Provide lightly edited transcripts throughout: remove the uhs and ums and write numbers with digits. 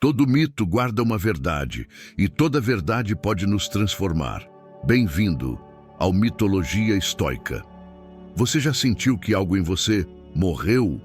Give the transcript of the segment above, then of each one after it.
Todo mito guarda uma verdade, e toda verdade pode nos transformar. Bem-vindo ao Mitologia Estoica. Você já sentiu que algo em você morreu?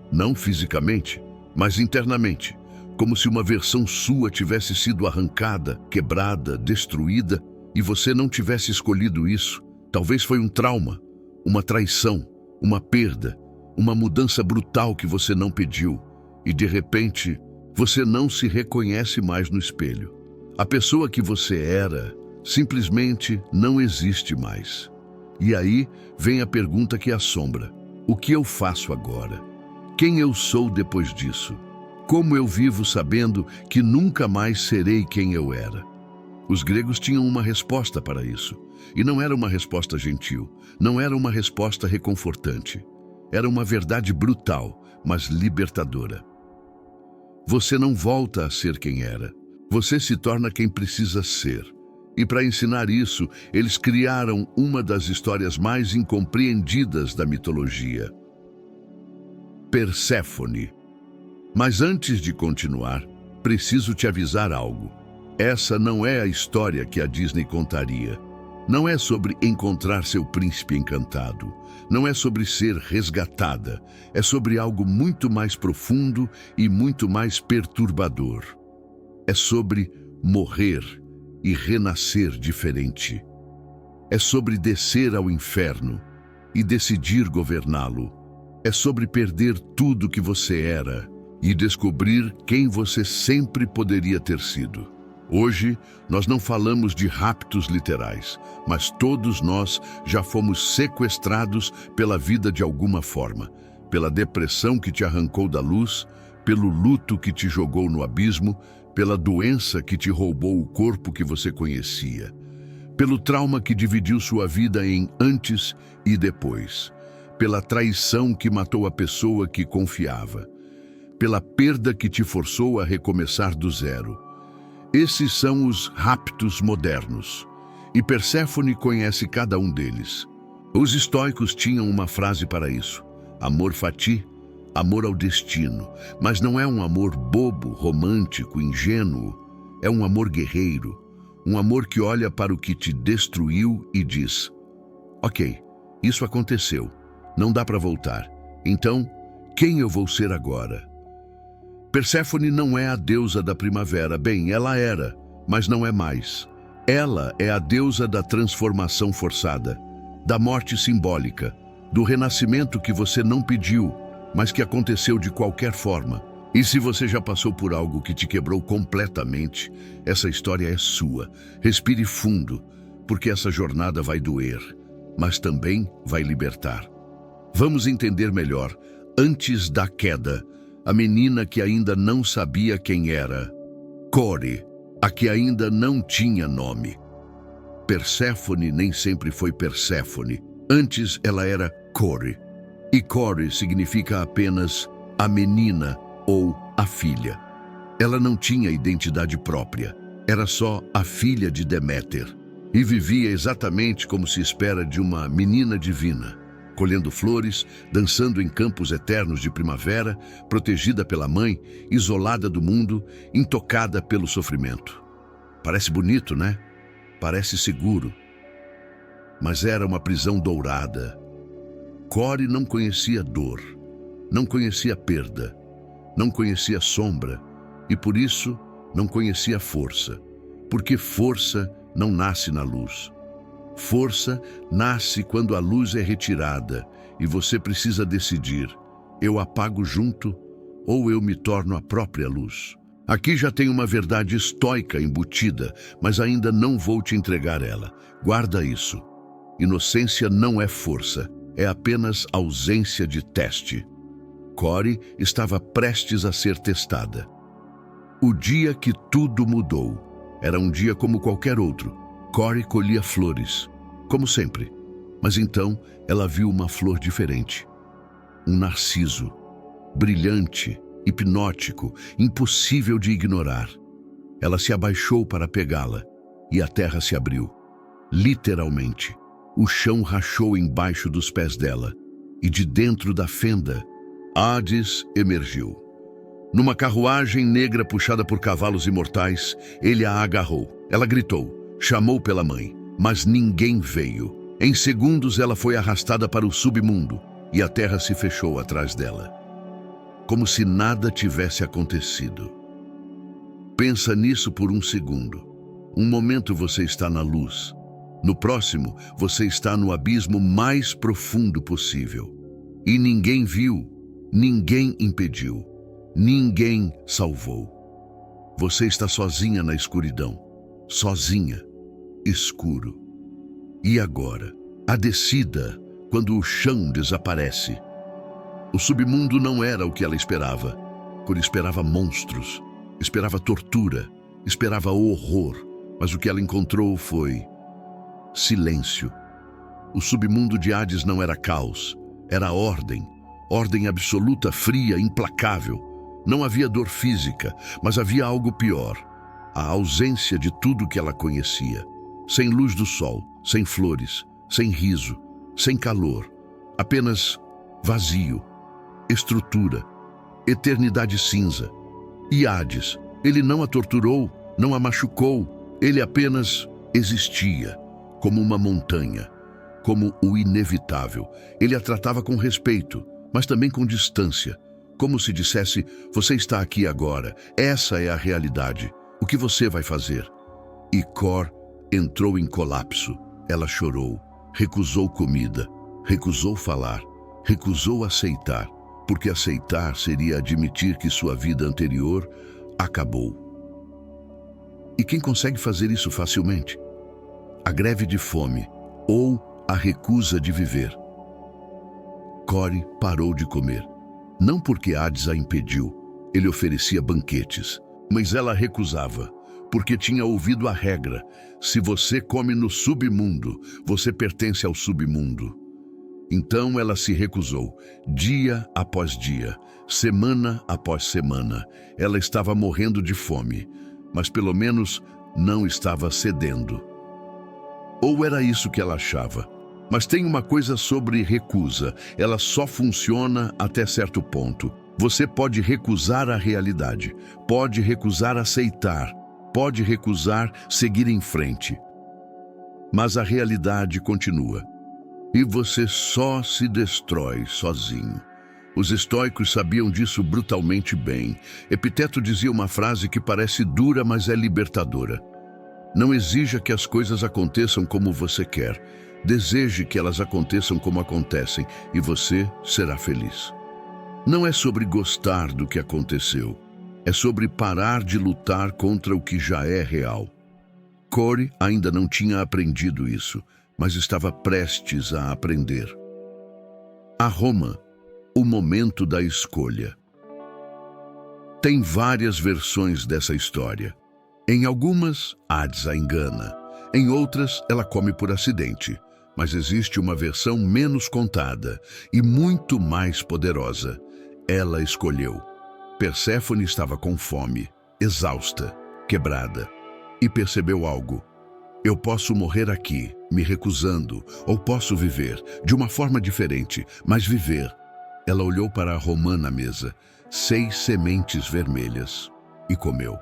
Não fisicamente, mas internamente, como se uma versão sua tivesse sido arrancada, quebrada, destruída, e você não tivesse escolhido isso. Talvez foi um trauma, uma traição, uma perda, uma mudança brutal que você não pediu, e de repente, você não se reconhece mais no espelho. A pessoa que você era simplesmente não existe mais. E aí vem a pergunta que assombra: o que eu faço agora? Quem eu sou depois disso? Como eu vivo sabendo que nunca mais serei quem eu era? Os gregos tinham uma resposta para isso. E não era uma resposta gentil, não era uma resposta reconfortante. Era uma verdade brutal, mas libertadora. Você não volta a ser quem era. Você se torna quem precisa ser. E para ensinar isso, eles criaram uma das histórias mais incompreendidas da mitologia: Perséfone. Mas antes de continuar, preciso te avisar algo. Essa não é a história que a Disney contaria. Não é sobre encontrar seu príncipe encantado. Não é sobre ser resgatada. É sobre algo muito mais profundo e muito mais perturbador. É sobre morrer e renascer diferente. É sobre descer ao inferno e decidir governá-lo. É sobre perder tudo que você era e descobrir quem você sempre poderia ter sido. Hoje, nós não falamos de raptos literais, mas todos nós já fomos sequestrados pela vida de alguma forma, pela depressão que te arrancou da luz, pelo luto que te jogou no abismo, pela doença que te roubou o corpo que você conhecia, pelo trauma que dividiu sua vida em antes e depois, pela traição que matou a pessoa que confiava, pela perda que te forçou a recomeçar do zero. Esses são os raptos modernos, e Perséfone conhece cada um deles. Os estoicos tinham uma frase para isso: amor fati, amor ao destino. Mas não é um amor bobo, romântico, ingênuo. É um amor guerreiro, um amor que olha para o que te destruiu e diz: ok, isso aconteceu, não dá para voltar. Então, quem eu vou ser agora? Perséfone não é a deusa da primavera. Bem, ela era, mas não é mais. Ela é a deusa da transformação forçada, da morte simbólica, do renascimento que você não pediu, mas que aconteceu de qualquer forma. E se você já passou por algo que te quebrou completamente, essa história é sua. Respire fundo, porque essa jornada vai doer, mas também vai libertar. Vamos entender melhor, antes da queda, a menina que ainda não sabia quem era, Core, a que ainda não tinha nome. Perséfone nem sempre foi Perséfone. Antes ela era Core. E Core significa apenas a menina ou a filha. Ela não tinha identidade própria. Era só a filha de Deméter. E vivia exatamente como se espera de uma menina divina, colhendo flores, dançando em campos eternos de primavera, protegida pela mãe, isolada do mundo, intocada pelo sofrimento. Parece bonito, né? Parece seguro. Mas era uma prisão dourada. Core não conhecia dor, não conhecia perda, não conhecia sombra e, por isso, não conhecia força, porque força não nasce na luz. Força nasce quando a luz é retirada e você precisa decidir: eu apago junto ou eu me torno a própria luz. Aqui já tem uma verdade estoica embutida, mas ainda não vou te entregar ela. Guarda isso. Inocência não é força, é apenas ausência de teste. Core estava prestes a ser testada. O dia que tudo mudou. Era um dia como qualquer outro. Core colhia flores, como sempre. Mas então ela viu uma flor diferente. Um narciso, brilhante, hipnótico, impossível de ignorar. Ela se abaixou para pegá-la e a terra se abriu. Literalmente, o chão rachou embaixo dos pés dela e de dentro da fenda, Hades emergiu. Numa carruagem negra puxada por cavalos imortais, ele a agarrou. Ela gritou, chamou pela mãe, mas ninguém veio. Em segundos ela foi arrastada para o submundo e a terra se fechou atrás dela, como se nada tivesse acontecido. Pensa nisso por um segundo. Um momento você está na luz. No próximo, você está no abismo mais profundo possível. E ninguém viu, ninguém impediu, ninguém salvou. Você está sozinha na escuridão, sozinha, escuro. E agora, a descida, quando o chão desaparece. O submundo não era o que ela esperava. Cor esperava monstros, esperava tortura, esperava horror, mas o que ela encontrou foi silêncio. O submundo de Hades não era caos, era ordem. Ordem absoluta, fria, implacável. Não havia dor física, mas havia algo pior. A ausência de tudo que ela conhecia. Sem luz do sol, sem flores, sem riso, sem calor. Apenas vazio, estrutura, eternidade cinza. E Hades, ele não a torturou, não a machucou, ele apenas existia, como uma montanha, como o inevitável. Ele a tratava com respeito, mas também com distância, como se dissesse, você está aqui agora, essa é a realidade, o que você vai fazer? E Cor entrou em colapso, ela chorou, recusou comida, recusou falar, recusou aceitar, porque aceitar seria admitir que sua vida anterior acabou. E quem consegue fazer isso facilmente? A greve de fome ou a recusa de viver. Core parou de comer. Não porque Hades a impediu, ele oferecia banquetes, mas ela recusava, porque tinha ouvido a regra: se você come no submundo, você pertence ao submundo. Então ela se recusou, dia após dia, semana após semana. Ela estava morrendo de fome, mas pelo menos não estava cedendo. Ou era isso que ela achava. Mas tem uma coisa sobre recusa, ela só funciona até certo ponto. Você pode recusar a realidade, pode recusar aceitar, pode recusar seguir em frente. Mas a realidade continua. E você só se destrói sozinho. Os estoicos sabiam disso brutalmente bem. Epiteto dizia uma frase que parece dura, mas é libertadora. Não exija que as coisas aconteçam como você quer. Deseje que elas aconteçam como acontecem e você será feliz. Não é sobre gostar do que aconteceu. É sobre parar de lutar contra o que já é real. Core ainda não tinha aprendido isso, mas estava prestes a aprender. A Roma, o momento da escolha. Tem várias versões dessa história. Em algumas, Hades a engana. Em outras, ela come por acidente. Mas existe uma versão menos contada e muito mais poderosa. Ela escolheu. Perséfone estava com fome, exausta, quebrada, e percebeu algo. Eu posso morrer aqui, me recusando, ou posso viver, de uma forma diferente, mas viver. Ela olhou para a romã na mesa, 6 sementes vermelhas, e comeu.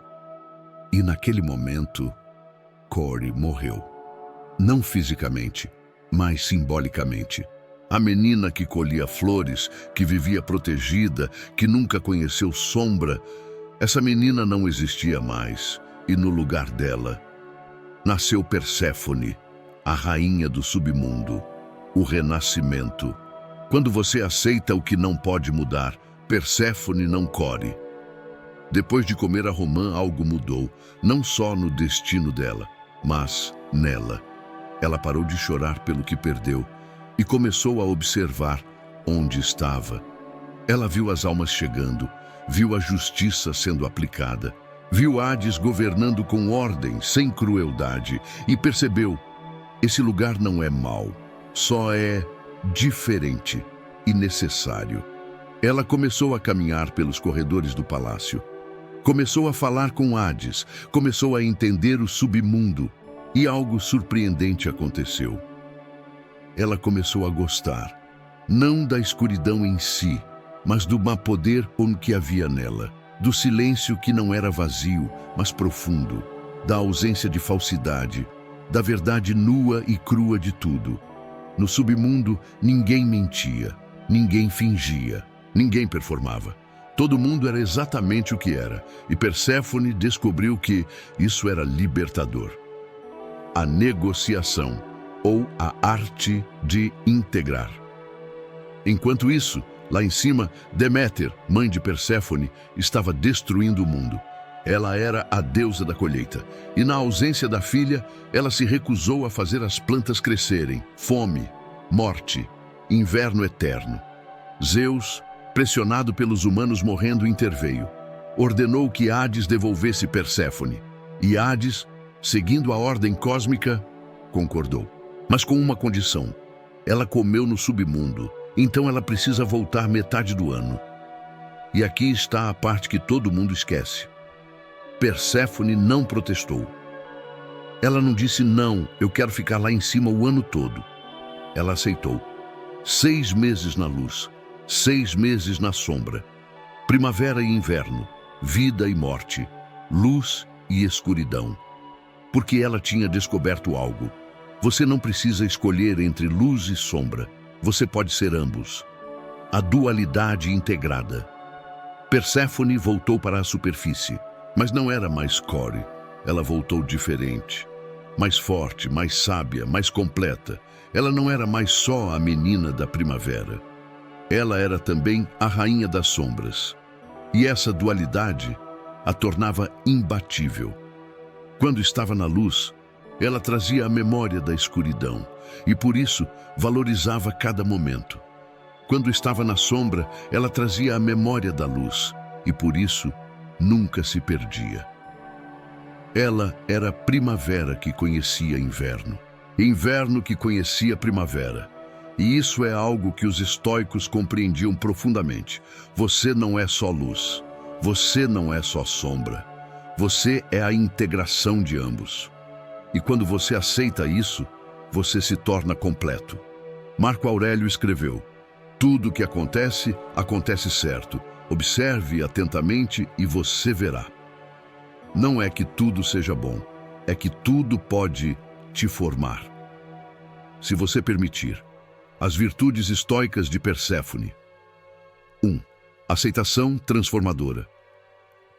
E naquele momento, Core morreu. Não fisicamente, mas simbolicamente. A menina que colhia flores, que vivia protegida, que nunca conheceu sombra, essa menina não existia mais, e no lugar dela nasceu Perséfone, a rainha do submundo, o renascimento. Quando você aceita o que não pode mudar, Perséfone não Core. Depois de comer a romã, algo mudou, não só no destino dela, mas nela. Ela parou de chorar pelo que perdeu e começou a observar onde estava. Ela viu as almas chegando, viu a justiça sendo aplicada, viu Hades governando com ordem, sem crueldade, e percebeu: esse lugar não é mau, só é diferente e necessário. Ela começou a caminhar pelos corredores do palácio. Começou a falar com Hades, começou a entender o submundo, e algo surpreendente aconteceu. Ela começou a gostar, não da escuridão em si, mas do má poder que havia nela, do silêncio que não era vazio, mas profundo, da ausência de falsidade, da verdade nua e crua de tudo. No submundo, ninguém mentia, ninguém fingia, ninguém performava. Todo mundo era exatamente o que era, e Perséfone descobriu que isso era libertador. A negociação, ou a arte de integrar. Enquanto isso, lá em cima, Deméter, mãe de Perséfone, estava destruindo o mundo. Ela era a deusa da colheita, e na ausência da filha, ela se recusou a fazer as plantas crescerem. Fome, morte, inverno eterno. Zeus, pressionado pelos humanos morrendo, interveio. Ordenou que Hades devolvesse Perséfone, e Hades, seguindo a ordem cósmica, concordou. Mas com uma condição: ela comeu no submundo, então ela precisa voltar metade do ano. E aqui está a parte que todo mundo esquece. Perséfone não protestou. Ela não disse não, eu quero ficar lá em cima o ano todo. Ela aceitou. 6 meses na luz, 6 meses na sombra. Primavera e inverno, vida e morte, luz e escuridão. Porque ela tinha descoberto algo. Você não precisa escolher entre luz e sombra. Você pode ser ambos. A dualidade integrada. Perséfone voltou para a superfície, mas não era mais Core. Ela voltou diferente. Mais forte, mais sábia, mais completa. Ela não era mais só a menina da primavera. Ela era também a rainha das sombras. E essa dualidade a tornava imbatível. Quando estava na luz, ela trazia a memória da escuridão e, por isso, valorizava cada momento. Quando estava na sombra, ela trazia a memória da luz e, por isso, nunca se perdia. Ela era a primavera que conhecia inverno, inverno que conhecia primavera. E isso é algo que os estoicos compreendiam profundamente. Você não é só luz, você não é só sombra. Você é a integração de ambos. E quando você aceita isso, você se torna completo. Marco Aurélio escreveu: tudo o que acontece, acontece certo. Observe atentamente e você verá. Não é que tudo seja bom, é que tudo pode te formar. Se você permitir. As virtudes estoicas de Perséfone. 1. Aceitação transformadora.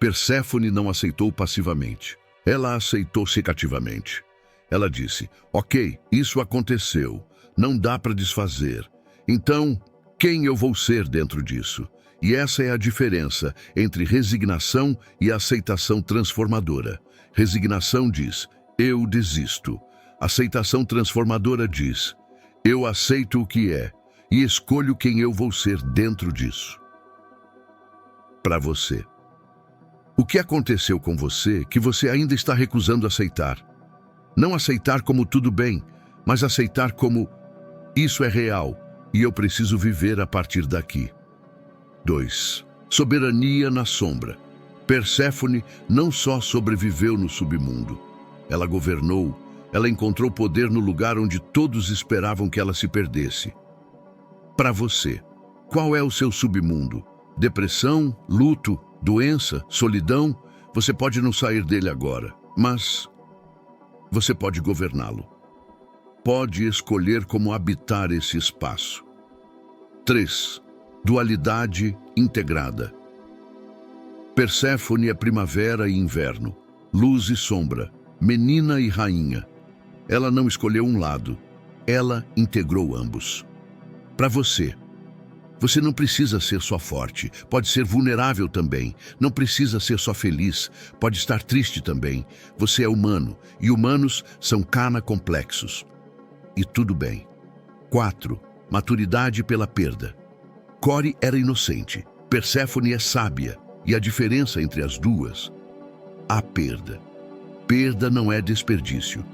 Perséfone não aceitou passivamente. Ela aceitou secativamente. Ela disse: ok, isso aconteceu, não dá para desfazer. Então, quem eu vou ser dentro disso? E essa é a diferença entre resignação e aceitação transformadora. Resignação diz: eu desisto. Aceitação transformadora diz: eu aceito o que é e escolho quem eu vou ser dentro disso. Para você. O que aconteceu com você que você ainda está recusando aceitar? Não aceitar como tudo bem, mas aceitar como isso é real e eu preciso viver a partir daqui. 2. Soberania na sombra. Perséfone não só sobreviveu no submundo. Ela governou, ela encontrou poder no lugar onde todos esperavam que ela se perdesse. Para você, qual é o seu submundo? Depressão, luto, doença, solidão? Você pode não sair dele agora, mas você pode governá-lo. Pode escolher como habitar esse espaço. 3. Dualidade integrada. Perséfone é primavera e inverno, luz e sombra, menina e rainha. Ela não escolheu um lado, ela integrou ambos. Para você, você não precisa ser só forte, pode ser vulnerável também. Não precisa ser só feliz, pode estar triste também. Você é humano, e humanos são complexos. E tudo bem. 4. Maturidade pela perda. Core era inocente, Perséfone é sábia, e a diferença entre as duas? A perda. Perda não é desperdício.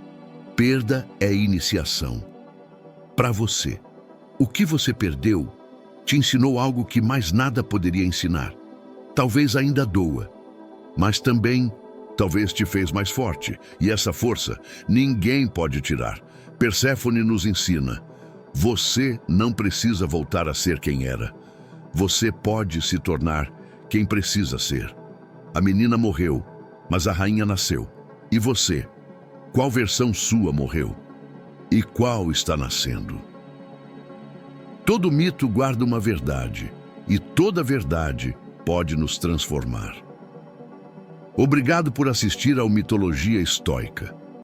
Perda é iniciação. Para você, o que você perdeu te ensinou algo que mais nada poderia ensinar. Talvez ainda doa, mas também talvez te fez mais forte. E essa força ninguém pode tirar. Perséfone nos ensina: você não precisa voltar a ser quem era. Você pode se tornar quem precisa ser. A menina morreu, mas a rainha nasceu. E você? Qual versão sua morreu? E qual está nascendo? Todo mito guarda uma verdade, e toda verdade pode nos transformar. Obrigado por assistir ao Mitologia Estoica.